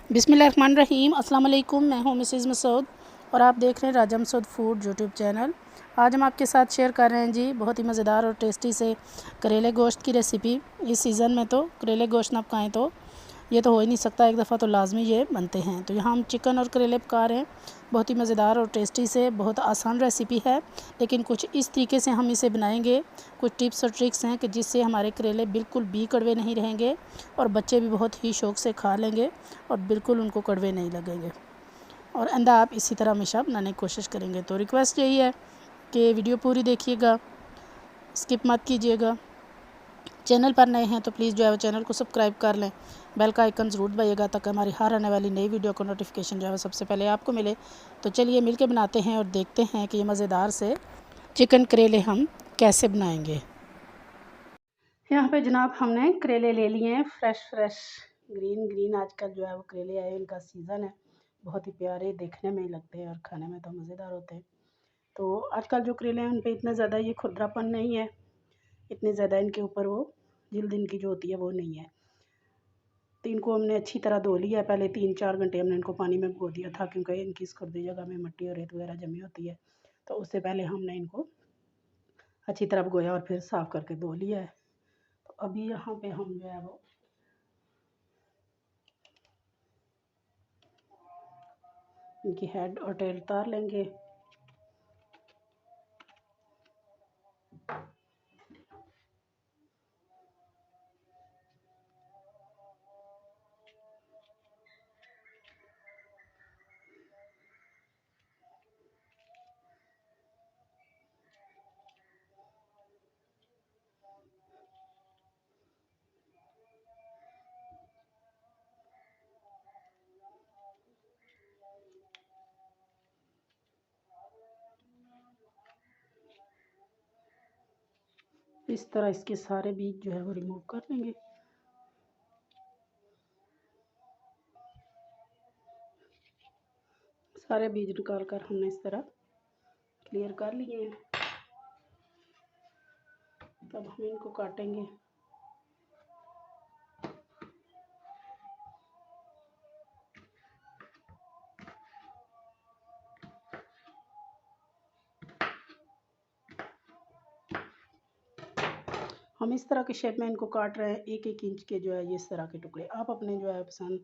बिस्मिल्लाहिर्रहमानिर्रहीम। अस्सलाम वालेकुम। मैं हूँ मिसेज़ मसूद और आप देख रहे हैं राजा मसूद फूड यूट्यूब चैनल। आज हम आपके साथ शेयर कर रहे हैं जी बहुत ही मज़ेदार और टेस्टी से करेले गोश्त की रेसिपी। इस सीज़न में तो करेले गोश्त ना पकाएं तो ये तो हो ही नहीं सकता, एक दफ़ा तो लाजमी ये बनते हैं। तो यहाँ हम चिकन और करेले पका रहे हैं। बहुत ही मज़ेदार और टेस्टी से बहुत आसान रेसिपी है, लेकिन कुछ इस तरीके से हम इसे बनाएंगे। कुछ टिप्स और ट्रिक्स हैं कि जिससे हमारे करेले बिल्कुल भी कड़वे नहीं रहेंगे और बच्चे भी बहुत ही शौक़ से खा लेंगे और बिल्कुल उनको कड़वे नहीं लगेंगे। और आइंदा आप इसी तरह हमेशा बनाने की कोशिश करेंगे। तो रिक्वेस्ट यही है कि वीडियो पूरी देखिएगा, स्किप मत कीजिएगा। चैनल पर नए हैं तो प्लीज़ जो है वो चैनल को सब्सक्राइब कर लें, बेल का आइकन ज़रूर दबाइएगा ताकि हमारी हर आने वाली नई वीडियो का नोटिफिकेशन जो है वो सबसे पहले आपको मिले। तो चलिए मिलके बनाते हैं और देखते हैं कि ये मज़ेदार से चिकन करेले हम कैसे बनाएंगे। यहाँ पे जनाब हमने करेले ले लिए हैं, फ्रेश ग्रीन आजकल जो है वो करेले आए, इनका सीज़न है। बहुत ही प्यारे देखने में ही लगते हैं और खाने में तो मज़ेदार होते हैं। तो आजकल जो करेले हैं उन पे इतना ज़्यादा ये खुरदरापन नहीं है, इतने ज़्यादा इनके ऊपर वो जिल्द इनकी जो होती है वो नहीं है। तो इनको हमने अच्छी तरह धो लिया है। पहले 3-4 घंटे हमने इनको पानी में भिगो दिया था, क्योंकि इनकी इस खुरदी जगह में मिट्टी और रेत वगैरह जमी होती है। तो उससे पहले हमने इनको अच्छी तरह भिगोया और फिर साफ़ करके धो लिया है। तो अभी यहाँ पे हम जो है वो इनकी हेड और टेल उतार लेंगे। इस तरह इसके सारे बीज जो है वो रिमूव कर लेंगे। सारे बीज निकाल कर हमने इस तरह क्लियर कर लिए हैं। तब हम इनको काटेंगे। हम इस तरह के शेप में इनको काट रहे हैं, 1-1 इंच के जो है ये इस तरह के टुकड़े। आप अपने जो है पसंद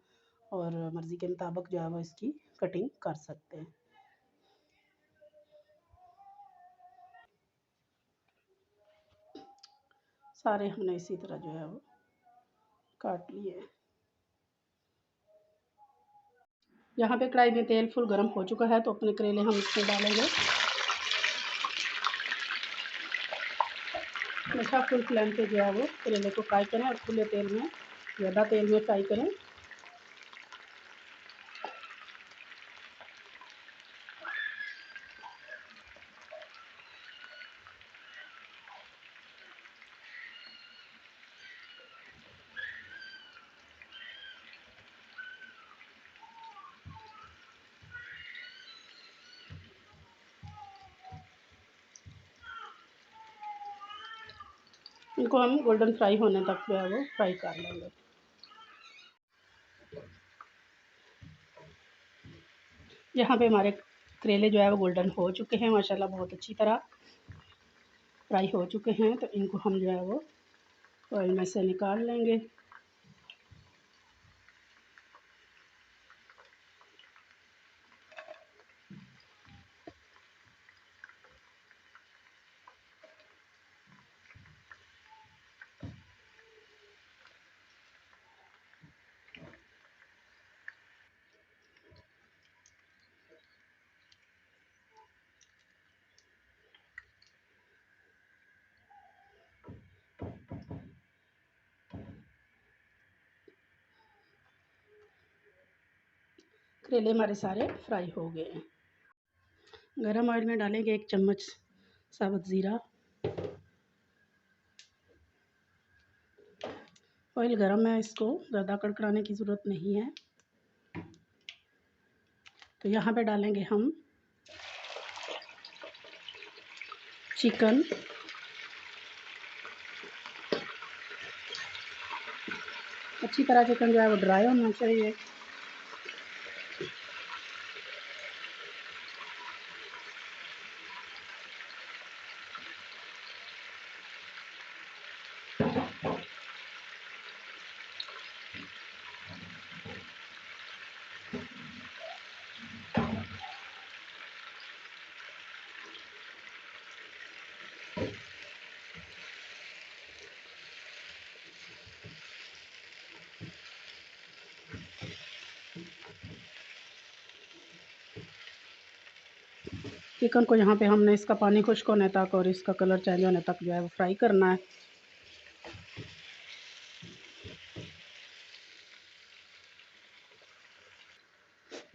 और मर्ज़ी के मुताबिक जो है वो इसकी कटिंग कर सकते हैं। सारे हमने इसी तरह जो है वो काट लिए। यहाँ पे कढ़ाई में तेल फुल गर्म हो चुका है, तो अपने करेले हम इसमें डालेंगे। हमेशा फुल फ्लेम पे जो है वो करेले को फ्राई करें और खुले तेल में, ज़्यादा तेल में फ्राई करें। इनको हम गोल्डन फ्राई होने तक जो है वो फ्राई कर लेंगे। यहाँ पे हमारे करेले जो है वो गोल्डन हो चुके हैं, माशाल्लाह बहुत अच्छी तरह फ्राई हो चुके हैं। तो इनको हम जो है वो ऑयल में से निकाल लेंगे। करेले हमारे सारे फ्राई हो गए हैं। गरम ऑयल में डालेंगे 1 चम्मच साबुत ज़ीरा। ऑयल गरम है, इसको ज़्यादा कड़कड़ाने की ज़रूरत नहीं है। तो यहाँ पे डालेंगे हम चिकन। अच्छी तरह चिकन जो है वो ड्राई होना चाहिए। चिकन को यहाँ पे हमने इसका पानी खुश्क होने तक और इसका कलर चेंज होने तक जो है वो फ्राई करना है।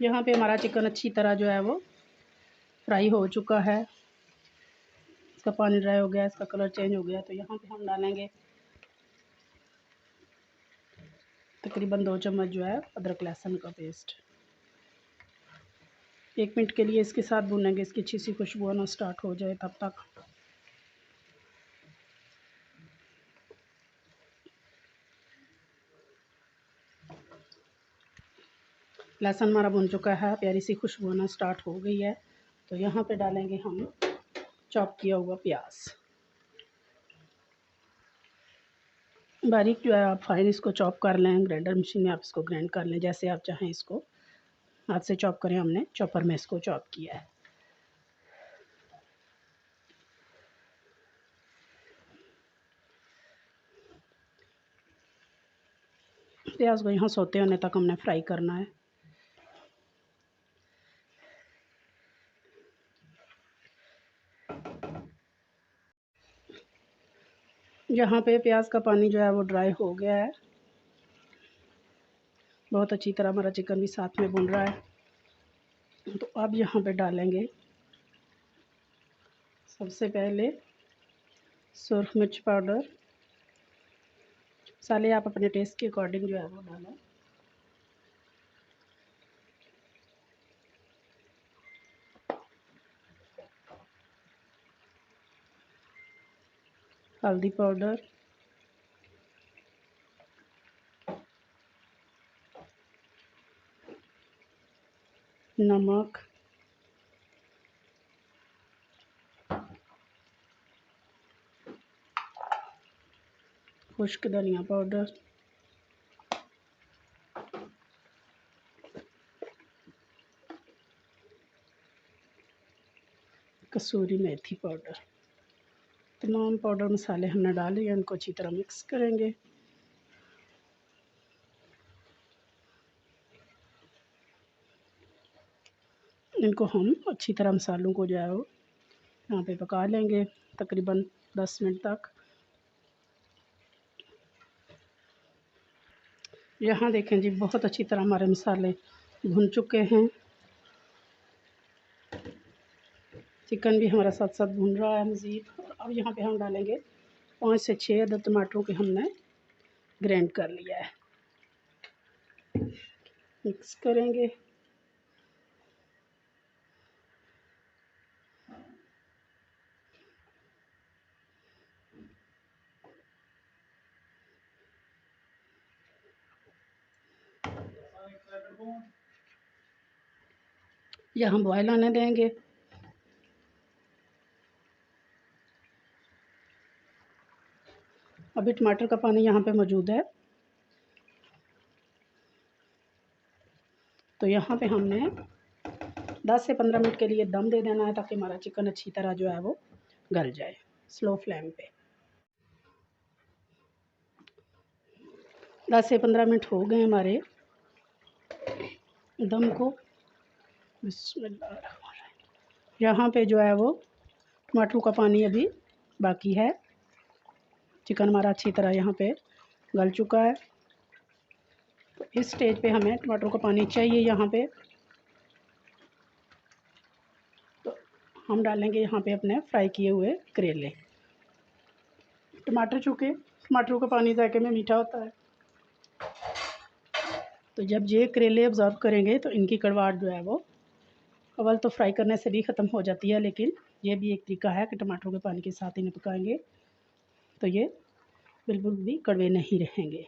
यहाँ पे हमारा चिकन अच्छी तरह जो है वो फ्राई हो चुका है, इसका पानी ड्राई हो गया, इसका कलर चेंज हो गया। तो यहाँ पे हम डालेंगे तकरीबन 2 चम्मच जो है अदरक लहसुन का पेस्ट। 1 मिनट के लिए इसके साथ भूनेंगे, इसकी अच्छी सी खुशबू आना स्टार्ट हो जाए तब तक। लहसुन हमारा भुन चुका है, प्यारी सी खुशबू आना स्टार्ट हो गई है। तो यहाँ पे डालेंगे हम चॉप किया हुआ प्याज। बारीक जो है आप फाइन इसको चॉप कर लें, ग्राइंडर मशीन में आप इसको ग्राइंड कर लें, जैसे आप चाहें इसको हाथ से चॉप करें। हमने चॉपर में इसको चॉप किया है। प्याज को यहाँ सोते होने तक हमने फ्राई करना है। यहाँ पे प्याज का पानी जो है वो ड्राई हो गया है, बहुत अच्छी तरह हमारा चिकन भी साथ में भुन रहा है। तो अब यहाँ पे डालेंगे सबसे पहले सुरख मिर्च पाउडर। मसाले आप अपने टेस्ट के अकॉर्डिंग जो है वो डालें। हल्दी पाउडर, नमक, खुश्क धनिया पाउडर, कसूरी मेथी पाउडर। तमाम पाउडर मसाले हमने डाले हैं, इनको अच्छी तरह मिक्स करेंगे। इनको हम अच्छी तरह मसालों को जो है वो यहाँ पे पका लेंगे तकरीबन 10 मिनट तक। यहाँ देखें जी, बहुत अच्छी तरह हमारे मसाले भुन चुके हैं। चिकन भी हमारा साथ साथ भुन रहा है मज़ीद। और अब यहाँ पे हम डालेंगे 5 से 6 अदद टमाटरों के हमने ग्राइंड कर लिया है। मिक्स करेंगे। यहाँ बॉयल आने देंगे। अभी टमाटर का पानी यहाँ पे मौजूद है, तो यहाँ पे हमने 10 से 15 मिनट के लिए दम दे देना है ताकि हमारा चिकन अच्छी तरह जो है वो गल जाए स्लो फ्लेम पे। 10 से 15 मिनट हो गए हमारे दम को। बिस्मिल्लाह। यहाँ पे जो है वो टमाटरों का पानी अभी बाकी है। चिकन हमारा अच्छी तरह यहाँ पे गल चुका है। तो इस स्टेज पे हमें टमाटरों का पानी चाहिए यहाँ पे। तो हम डालेंगे यहाँ पे अपने फ्राई किए हुए करेले। चूँकि टमाटरों का पानी जायके में मीठा होता है, तो जब ये करेले ऑब्ज़र्व करेंगे तो इनकी कड़वाहट जो है वो अव्वल तो फ्राई करने से भी ख़त्म हो जाती है, लेकिन ये भी एक तरीका है कि टमाटरों के पानी के साथ इन्हें पकाएंगे तो ये बिल्कुल भी कड़वे नहीं रहेंगे।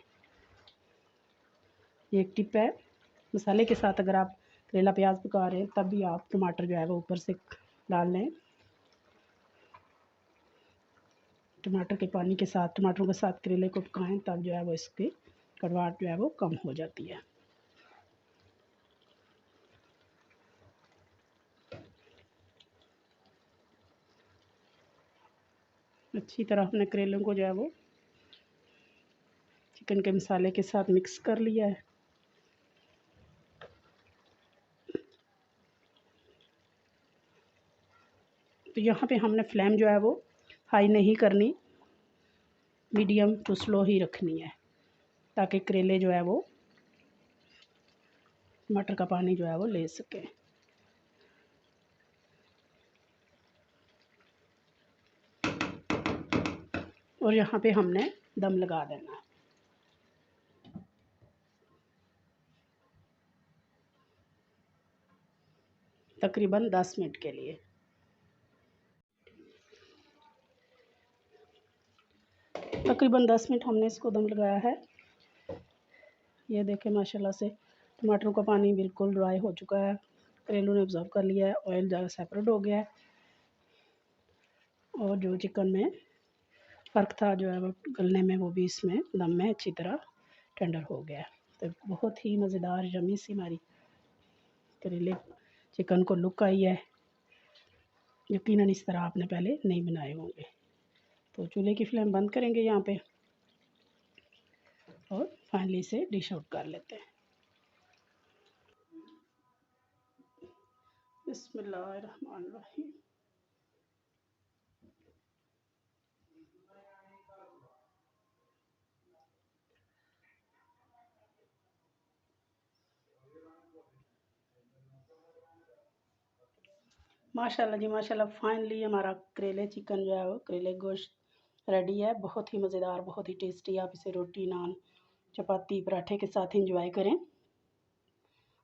ये एक टिप है। मसाले के साथ अगर आप करेला प्याज पका रहे हैं तब भी आप टमाटर जो है वो ऊपर से डाल लें। टमाटर के पानी के साथ, टमाटरों के साथ करेले को पकाएं, तब जो है वो इसकी कड़वाहट जो है वो कम हो जाती है। अच्छी तरह हमने करेलों को जो है वो चिकन के मसाले के साथ मिक्स कर लिया है। तो यहाँ पे हमने फ्लेम जो है वो हाई नहीं करनी, मीडियम टू स्लो ही रखनी है, ताकि करेले जो है वो मटर का पानी जो है वो ले सके। और यहाँ पे हमने दम लगा देना है। तकरीबन 10 मिनट के लिए। तकरीबन 10 मिनट हमने इसको दम लगाया है। ये देखें माशाल्लाह से टमाटरों का पानी बिल्कुल ड्राई हो चुका है, करेलों ने ऑब्जर्व कर लिया है, ऑयल ज़्यादा सेपरेट हो गया है और जो चिकन में फ़र्क था जो है वो गलने में, वो भी इसमें दम में अच्छी तरह टेंडर हो गया है। तो बहुत ही मज़ेदार यम्मी सी हमारी करेले चिकन को लुक आई है। यकीनन इस तरह आपने पहले नहीं बनाए होंगे। तो चूल्हे की फ्लेम बंद करेंगे यहाँ पे और फाइनली इसे डिश आउट कर लेते हैं। बिस्मिल्लाहिर्रहमानिर्रहीम। माशाल्लाह जी माशाल्लाह, फाइनली हमारा करेले चिकन जो है वो करेले गोश्त रेडी है। बहुत ही मज़ेदार, बहुत ही टेस्टी। आप इसे रोटी, नान, चपाती, पराठे के साथ इंजॉय करें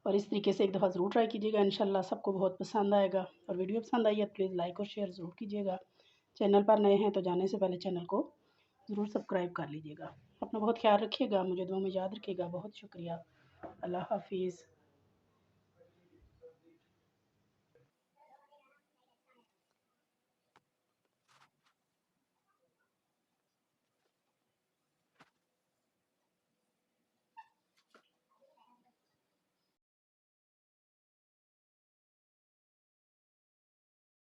और इस तरीके से एक दफ़ा ज़रूर ट्राई कीजिएगा। इंशाल्लाह सबको बहुत पसंद आएगा। और वीडियो पसंद आई है तो प्लीज़ लाइक और शेयर ज़रूर कीजिएगा। चैनल पर नए हैं तो जाने से पहले चैनल को ज़रूर सब्सक्राइब कर लीजिएगा। अपना बहुत ख्याल रखिएगा, मुझे दुआ में याद रखिएगा। बहुत शुक्रिया। अल्लाह हाफिज़।